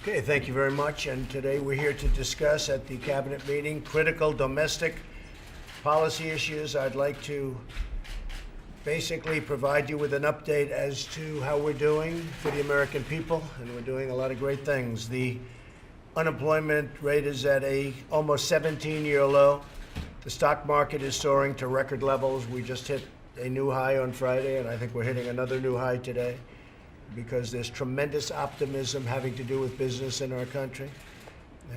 Okay, thank you very much. And today we're here to discuss at the cabinet meeting critical domestic policy issues. I'd like to basically provide you with an update as to how we're doing for the American people, and we're doing a lot of great things. The unemployment rate is at a almost 17-year low. The stock market is soaring to record levels. We just hit a new high on Friday, and I think we're hitting another new high today, because there's tremendous optimism having to do with business in our country.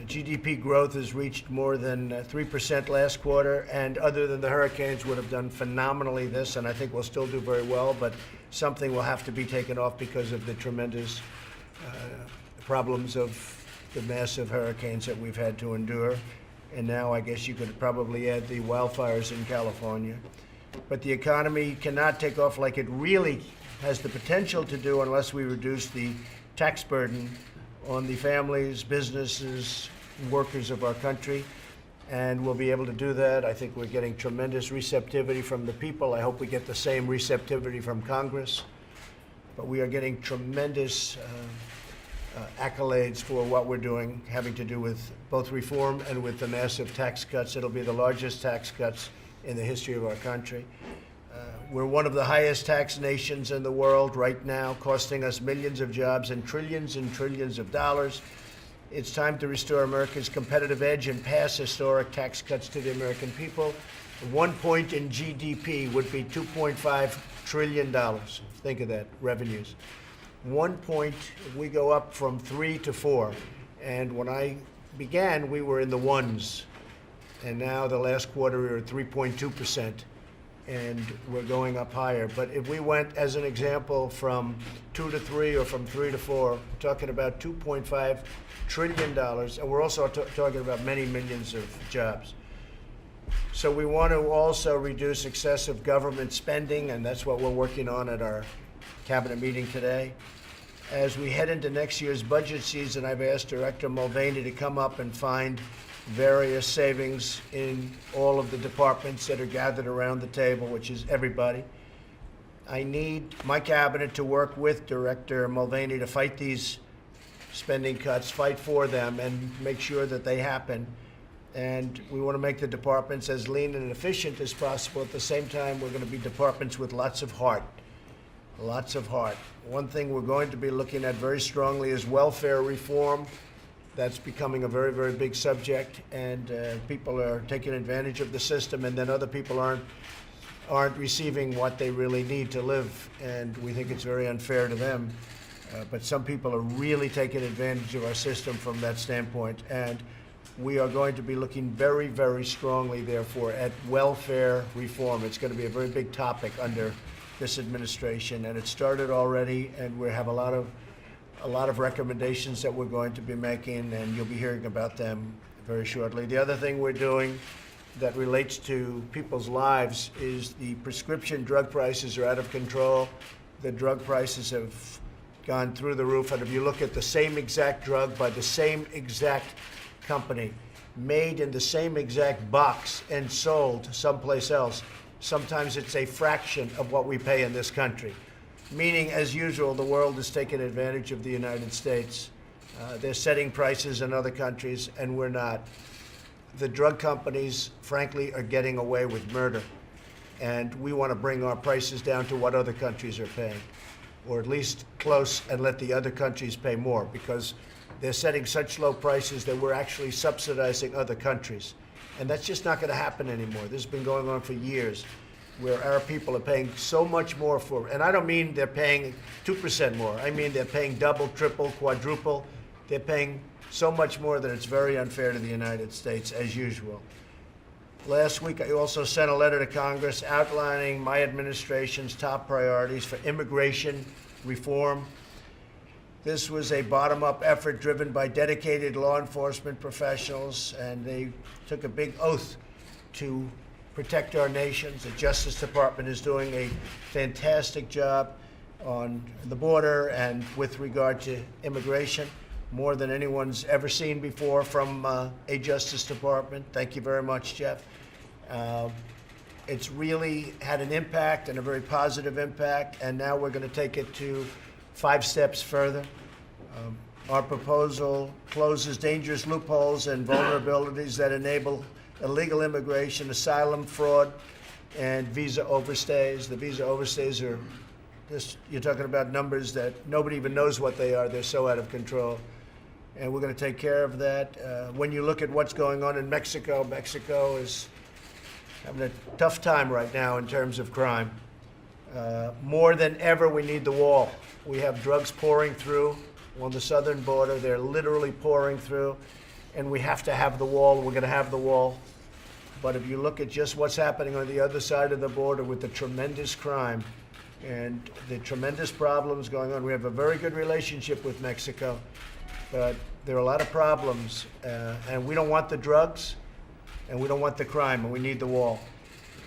GDP growth has reached more than 3% last quarter, and other than the hurricanes would have done phenomenally this, and I think we'll still do very well, but something will have to be taken off because of the tremendous problems of the massive hurricanes that we've had to endure. And now I guess you could probably add the wildfires in California. But the economy cannot take off like it really has the potential to do unless we reduce the tax burden on the families, businesses, workers of our country. And we'll be able to do that. I think we're getting tremendous receptivity from the people. I hope we get the same receptivity from Congress. But we are getting tremendous accolades for what we're doing, having to do with both reform and with the massive tax cuts. It'll be the largest tax cuts in the history of our country. We're one of the highest tax nations in the world right now, costing us millions of jobs and trillions of dollars. It's time to restore America's competitive edge and pass historic tax cuts to the American people. 1 point in GDP would be $2.5 trillion. Think of that, revenues. 1 point, if we go up from 3 to 4. And when I began, we were in the ones. And now the last quarter, we were at 3.2%. And we're going up higher. But if we went, as an example, from 2 to 3 or from 3 to 4, we're talking about $2.5 trillion. And we're also talking about many millions of jobs. So we want to also reduce excessive government spending, and that's what we're working on at our cabinet meeting today. As we head into next year's budget season, I've asked Director Mulvaney to come up and find various savings in all of the departments that are gathered around the table, which is everybody. I need my cabinet to work with Director Mulvaney to fight these spending cuts, fight for them, and make sure that they happen. And we want to make the departments as lean and efficient as possible. At the same time, we're going to be departments with lots of heart. Lots of heart. One thing we're going to be looking at very strongly is welfare reform. That's becoming a very, very big subject, and people are taking advantage of the system, and then other people aren't receiving what they really need to live, and we think it's very unfair to them. But some people are really taking advantage of our system from that standpoint, and we are going to be looking very, very strongly, therefore, at welfare reform. It's going to be a very big topic under this administration, and it started already, and we have a lot of recommendations that we're going to be making, and you'll be hearing about them very shortly. The other thing we're doing that relates to people's lives is the prescription drug prices are out of control. The drug prices have gone through the roof, and if you look at the same exact drug by the same exact company, made in the same exact box and sold someplace else, sometimes it's a fraction of what we pay in this country. Meaning, as usual, the world is taking advantage of the United States. They're setting prices in other countries, and we're not. The drug companies, frankly, are getting away with murder. And we want to bring our prices down to what other countries are paying, or at least close, and let the other countries pay more, because they're setting such low prices that we're actually subsidizing other countries. And that's just not going to happen anymore. This has been going on for years, where our people are paying so much more for, and I don't mean they're paying 2% more. I mean they're paying double, triple, quadruple. They're paying so much more that it's very unfair to the United States, as usual. Last week, I also sent a letter to Congress outlining my administration's top priorities for immigration reform. This was a bottom-up effort driven by dedicated law enforcement professionals, and they took a big oath to protect our nations. The Justice Department is doing a fantastic job on the border and with regard to immigration, more than anyone's ever seen before from a Justice Department. Thank you very much, Jeff. It's really had an impact, and a very positive impact, and now we're going to take it to 5 steps further. Our proposal closes dangerous loopholes and vulnerabilities that enable illegal immigration, asylum fraud, and visa overstays. The visa overstays are just, you're talking about numbers that nobody even knows what they are. They're so out of control. And we're going to take care of that. When you look at what's going on in Mexico, Mexico is having a tough time right now in terms of crime. More than ever, we need the wall. We have drugs pouring through on the southern border. They're literally pouring through, and we have to have the wall. We're going to have the wall. But if you look at just what's happening on the other side of the border with the tremendous crime and the tremendous problems going on, we have a very good relationship with Mexico, but there are a lot of problems, and we don't want the drugs, and we don't want the crime, and we need the wall.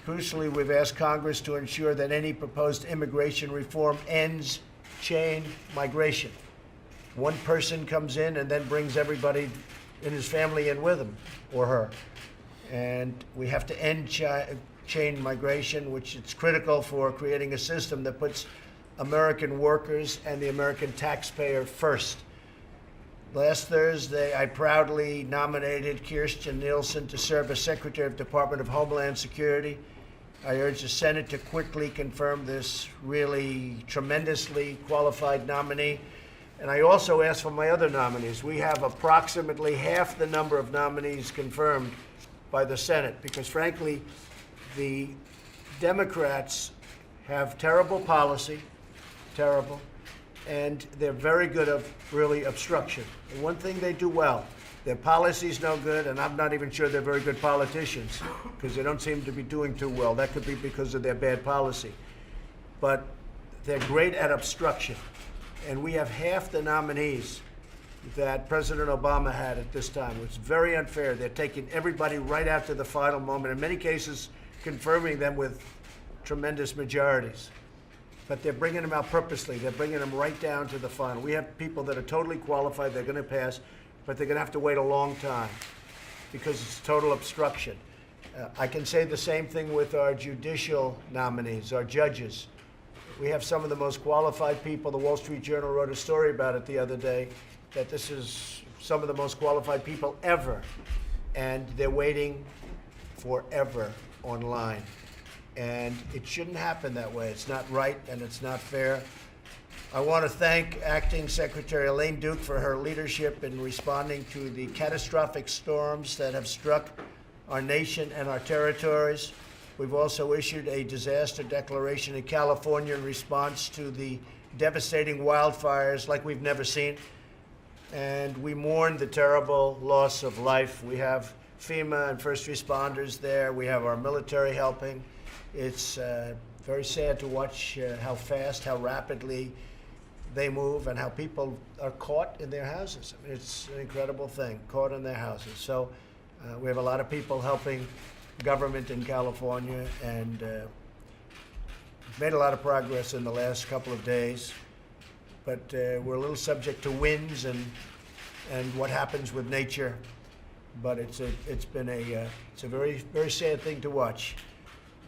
Crucially, we've asked Congress to ensure that any proposed immigration reform ends chain migration. One person comes in and then brings everybody in his family in with him or her. And we have to end chain migration, which is critical for creating a system that puts American workers and the American taxpayer first. Last Thursday, I proudly nominated Kirstjen Nielsen to serve as Secretary of Department of Homeland Security. I urge the Senate to quickly confirm this really tremendously qualified nominee. And I also asked for my other nominees. We have approximately half the number of nominees confirmed by the Senate because, frankly, the Democrats have terrible policy, terrible, and they're very good at really obstruction. And one thing they do well, their policy's no good, and I'm not even sure they're very good politicians because they don't seem to be doing too well. That could be because of their bad policy. But they're great at obstruction. And we have half the nominees that President Obama had at this time, which is very unfair. They're taking everybody right out to the final moment, in many cases confirming them with tremendous majorities. But they're bringing them out purposely. They're bringing them right down to the final. We have people that are totally qualified. They're going to pass, but they're going to have to wait a long time because it's total obstruction. I can say the same thing with our judicial nominees, our judges. We have some of the most qualified people. The Wall Street Journal wrote a story about it the other day, that this is some of the most qualified people ever, and they're waiting forever online. And it shouldn't happen that way. It's not right and it's not fair. I want to thank Acting Secretary Elaine Duke for her leadership in responding to the catastrophic storms that have struck our nation and our territories. We've also issued a disaster declaration in California in response to the devastating wildfires like we've never seen. And we mourn the terrible loss of life. We have FEMA and first responders there. We have our military helping. It's very sad to watch how fast, how rapidly they move and how people are caught in their houses. I mean, it's an incredible thing, caught in their houses. So we have a lot of people helping government in California, and made a lot of progress in the last couple of days. But we're a little subject to winds and what happens with nature. But it's a very, very sad thing to watch.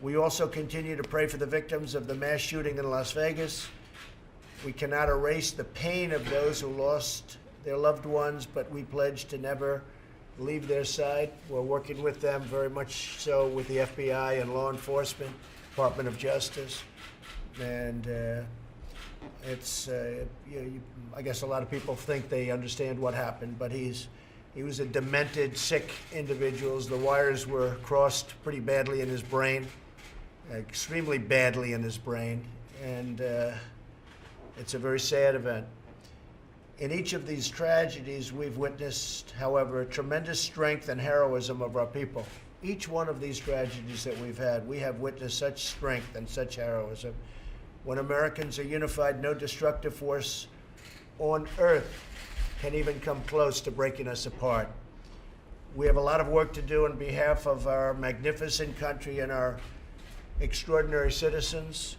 We also continue to pray for the victims of the mass shooting in Las Vegas. We cannot erase the pain of those who lost their loved ones, but we pledge to never leave their side. We're working with them very much so with the FBI and law enforcement, Department of Justice. And I guess a lot of people think they understand what happened, but he was a demented, sick individual. The wires were crossed pretty badly in his brain, extremely badly in his brain, and it's a very sad event. In each of these tragedies, we've witnessed, however, tremendous strength and heroism of our people. Each one of these tragedies that we've had, we have witnessed such strength and such heroism. When Americans are unified, no destructive force on earth can even come close to breaking us apart. We have a lot of work to do on behalf of our magnificent country and our extraordinary citizens.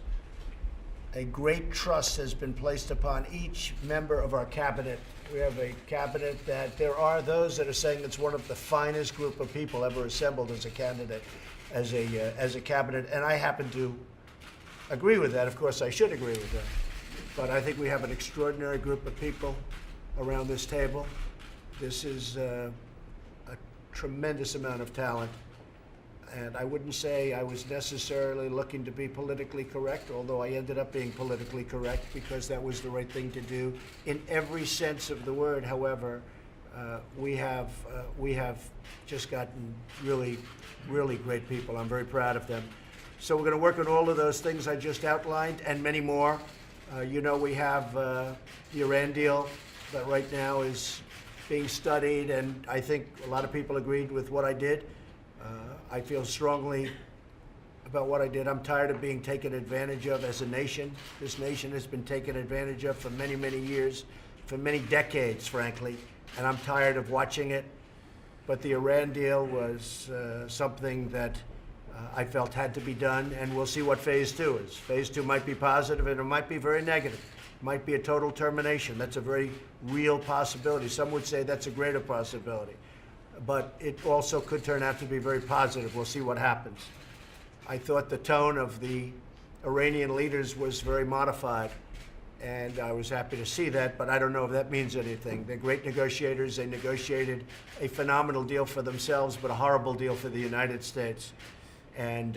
A great trust has been placed upon each member of our cabinet. We have a cabinet that there are those that are saying it's one of the finest group of people ever assembled as a candidate, as a cabinet, and I happen to agree with that. Of course, I should agree with that. But I think we have an extraordinary group of people. around this table. This is a tremendous amount of talent. And I wouldn't say I was necessarily looking to be politically correct, although I ended up being politically correct because that was the right thing to do in every sense of the word. However, we have just gotten really, really great people. I'm very proud of them. So we're going to work on all of those things I just outlined and many more. You know, we have the Iran deal that right now is being studied, and I think a lot of people agreed with what I did. I feel strongly about what I did. I'm tired of being taken advantage of as a nation. This nation has been taken advantage of for many, many years, for many decades, frankly, and I'm tired of watching it. But the Iran deal was something that I felt had to be done, and we'll see what phase 2 is. Phase 2 might be positive, and it might be very negative. It might be a total termination. That's a very real possibility. Some would say that's a greater possibility. But it also could turn out to be very positive. We'll see what happens. I thought the tone of the Iranian leaders was very modified, and I was happy to see that, but I don't know if that means anything. They're great negotiators. They negotiated a phenomenal deal for themselves, but a horrible deal for the United States. And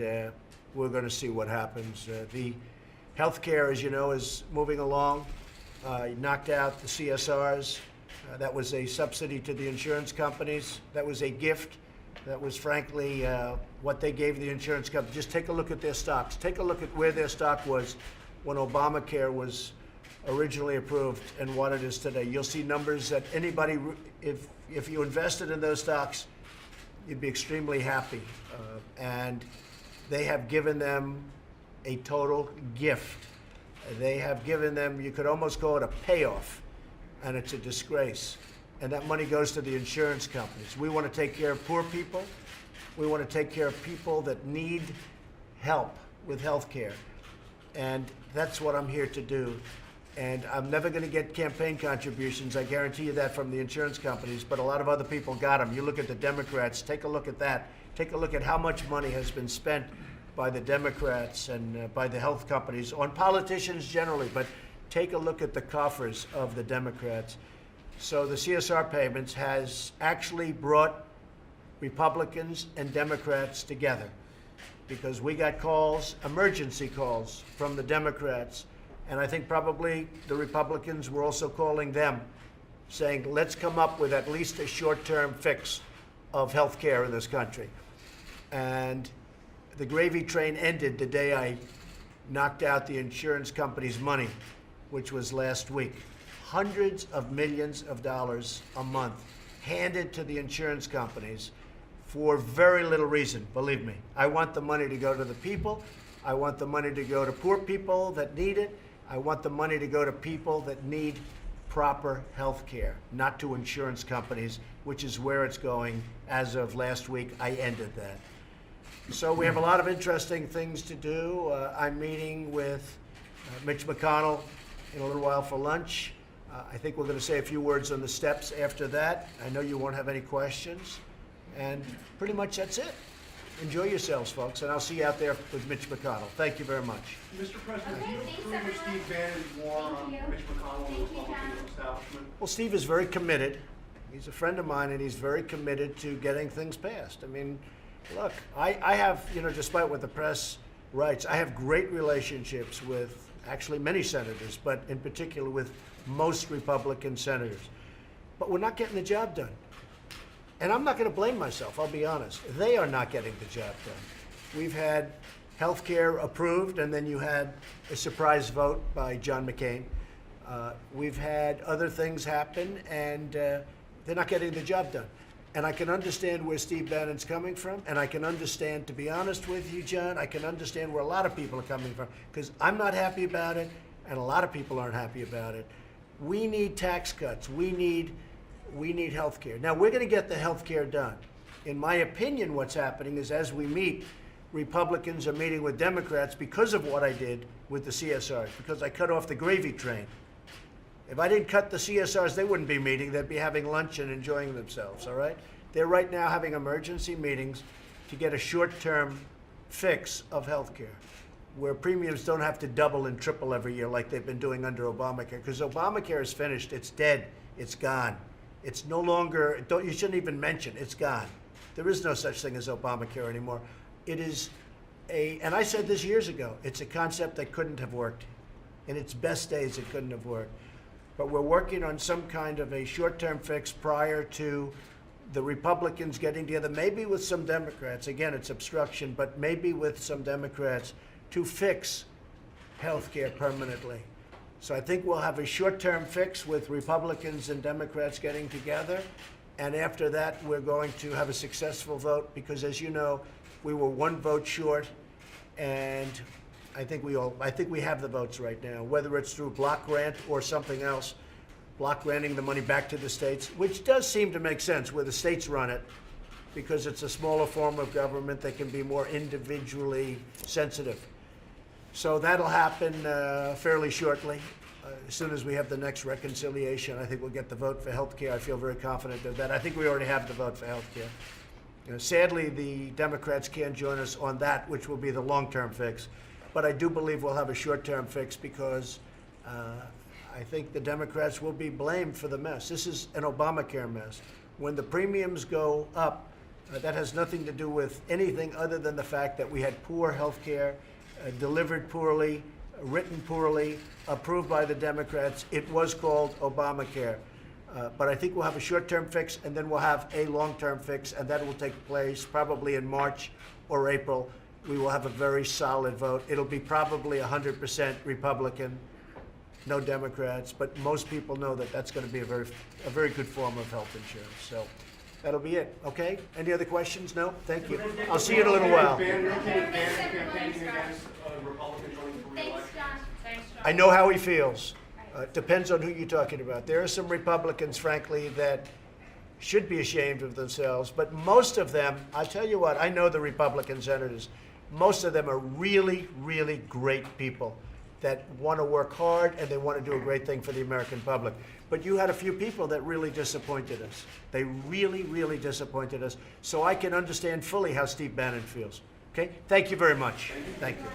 we're going to see what happens. The healthcare, as you know, is moving along. Knocked out the CSRs. That was a subsidy to the insurance companies. That was a gift. That was, frankly, what they gave the insurance companies. Just take a look at their stocks. Take a look at where their stock was when Obamacare was originally approved and what it is today. You'll see numbers that anybody, if you invested in those stocks, you'd be extremely happy. And they have given them a total gift. They have given them, you could almost call it a payoff. And it's a disgrace. And that money goes to the insurance companies. We want to take care of poor people. We want to take care of people that need help with health care. And that's what I'm here to do. And I'm never going to get campaign contributions, I guarantee you that, from the insurance companies, but a lot of other people got them. You look at the Democrats, take a look at that. Take a look at how much money has been spent by the Democrats and by the health companies, on politicians generally, but take a look at the coffers of the Democrats. So the CSR payments has actually brought Republicans and Democrats together, because we got calls, emergency calls, from the Democrats, and I think probably the Republicans were also calling them, saying, let's come up with at least a short-term fix of health care in this country. And the gravy train ended the day I knocked out the insurance company's money, which was last week. Hundreds of millions of dollars a month handed to the insurance companies for very little reason, believe me. I want the money to go to the people. I want the money to go to poor people that need it. I want the money to go to people that need proper health care, not to insurance companies, which is where it's going. As of last week, I ended that. So we have a lot of interesting things to do. I'm meeting with Mitch McConnell in a little while for lunch. I think we're going to say a few words on the steps after that. I know you won't have any questions. And pretty much that's it. Enjoy yourselves, folks, and I'll see you out there with Mitch McConnell. Thank you very much. Mr. President, Okay, do you thanks, approve of everyone. Steve Bannon's war on Thank you. Mitch McConnell and the Thank you, Republican John. establishment? Well, Steve is very committed. He's a friend of mine, and he's very committed to getting things passed. I mean, look, I have, despite what the press writes, I have great relationships with actually many senators, but in particular with most Republican senators. But we're not getting the job done. And I'm not going to blame myself, I'll be honest. They are not getting the job done. We've had health care approved, and then you had a surprise vote by John McCain. We've had other things happen, and they're not getting the job done. And I can understand where Steve Bannon's coming from, and I can understand, to be honest with you, John, I can understand where a lot of people are coming from, because I'm not happy about it, and a lot of people aren't happy about it. We need tax cuts. We need health care. Now, we're going to get the health care done. In my opinion, what's happening is, as we meet, Republicans are meeting with Democrats because of what I did with the CSRs, because I cut off the gravy train. If I didn't cut the CSRs, they wouldn't be meeting. They'd be having lunch and enjoying themselves, all right? They're right now having emergency meetings to get a short-term fix of health care. where premiums don't have to double and triple every year like they've been doing under Obamacare. Because Obamacare is finished, it's dead, it's gone. It's no longer, you shouldn't even mention, it's gone. There is no such thing as Obamacare anymore. It is and I said this years ago, it's a concept that couldn't have worked. In its best days, it couldn't have worked. But we're working on some kind of a short-term fix prior to the Republicans getting together, maybe with some Democrats. Again, it's obstruction, but maybe with some Democrats to fix health care permanently. So I think we'll have a short-term fix with Republicans and Democrats getting together. And after that, we're going to have a successful vote because, as you know, we were one vote short, and I think we have the votes right now, whether it's through block grant or something else, block granting the money back to the states, which does seem to make sense where the states run it, because it's a smaller form of government that can be more individually sensitive. So that'll happen fairly shortly. As soon as we have the next reconciliation, I think we'll get the vote for health care. I feel very confident of that. I think we already have the vote for health care. Sadly, the Democrats can't join us on that, which will be the long-term fix. But I do believe we'll have a short-term fix because I think the Democrats will be blamed for the mess. This is an Obamacare mess. When the premiums go up, that has nothing to do with anything other than the fact that we had poor health care, delivered poorly, written poorly, approved by the Democrats. It was called Obamacare. But I think we'll have a short-term fix, and then we'll have a long-term fix, and that will take place probably in March or April. We will have a very solid vote. It'll be probably 100% Republican, no Democrats, but most people know that that's going to be a very good form of health insurance. So that'll be it. Okay? Any other questions? No? Thank you. I'll see you in a little while. I know how he feels. Depends on who you're talking about. There are some Republicans, frankly, that should be ashamed of themselves, but most of them, I'll tell you what, I know the Republican senators, most of them are really, really great people that want to work hard and they want to do a great thing for the American public. But you had a few people that really disappointed us. They really, really disappointed us. So I can understand fully how Steve Bannon feels. Okay? Thank you very much. Thank you.